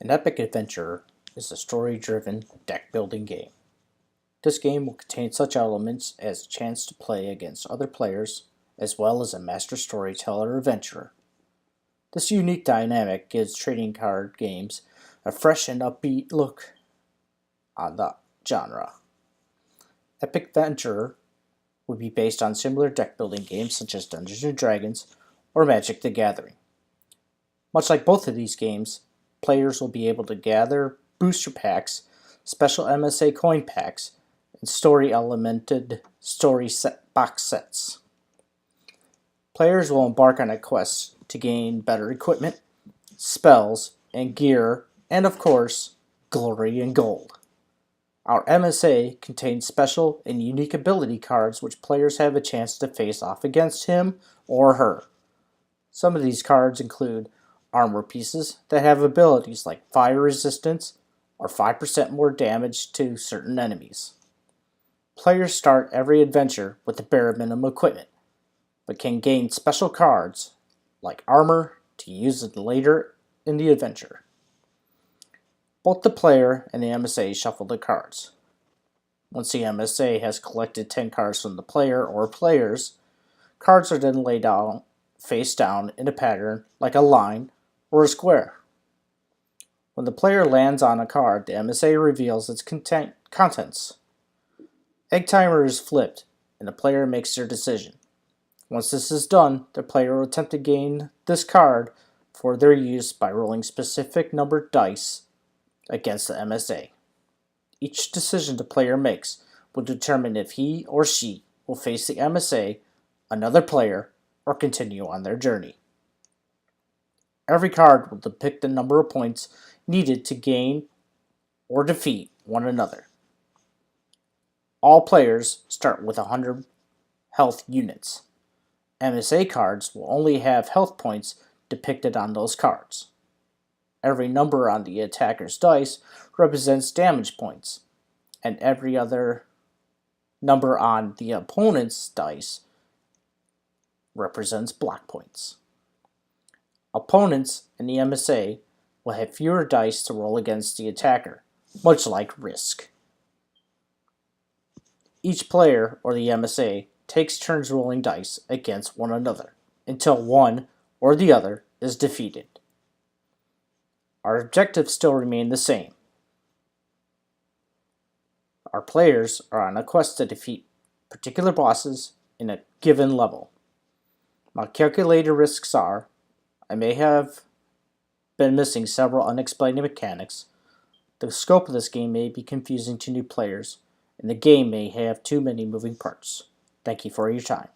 An Epic Adventure is a story-driven deck-building game. This game will contain such elements as a chance to play against other players, as well as a master storyteller or adventurer. This unique dynamic gives trading card games a fresh and upbeat look on the genre. Epic Adventure would be based on similar deck-building games such as Dungeons & Dragons or Magic the Gathering. Much like both of these games, players will be able to gather booster packs, special MSA coin packs, and story-elemented box sets. Players will embark on a quest to gain better equipment, spells, and gear, and of course, glory and gold. Our MSA contains special and unique ability cards which players have a chance to face off against him or her. Some of these cards include armor pieces that have abilities like fire resistance or 5% more damage to certain enemies. Players start every adventure with the bare minimum equipment, but can gain special cards like armor to use it later in the adventure. Both the player and the MSA shuffle the cards. Once the MSA has collected 10 cards from the player or players, cards are then laid out face down in a pattern like a line or a square. When the player lands on a card, the MSA reveals its contents. Egg timer is flipped, and the player makes their decision. Once this is done, the player will attempt to gain this card for their use by rolling specific numbered dice against the MSA. Each decision the player makes will determine if he or she will face the MSA, another player, or continue on their journey. Every card will depict the number of points needed to gain or defeat one another. All players start with 100 health units. MSA cards will only have health points depicted on those cards. Every number on the attacker's dice represents damage points, and every other number on the opponent's dice represents block points. Opponents in the MSA will have fewer dice to roll against the attacker, much like Risk. Each player, or the MSA, takes turns rolling dice against one another until one or the other is defeated. Our objectives still remain the same. Our players are on a quest to defeat particular bosses in a given level. My calculated risks are I may have been missing several unexplained mechanics, the scope of this game may be confusing to new players, and the game may have too many moving parts. Thank you for your time.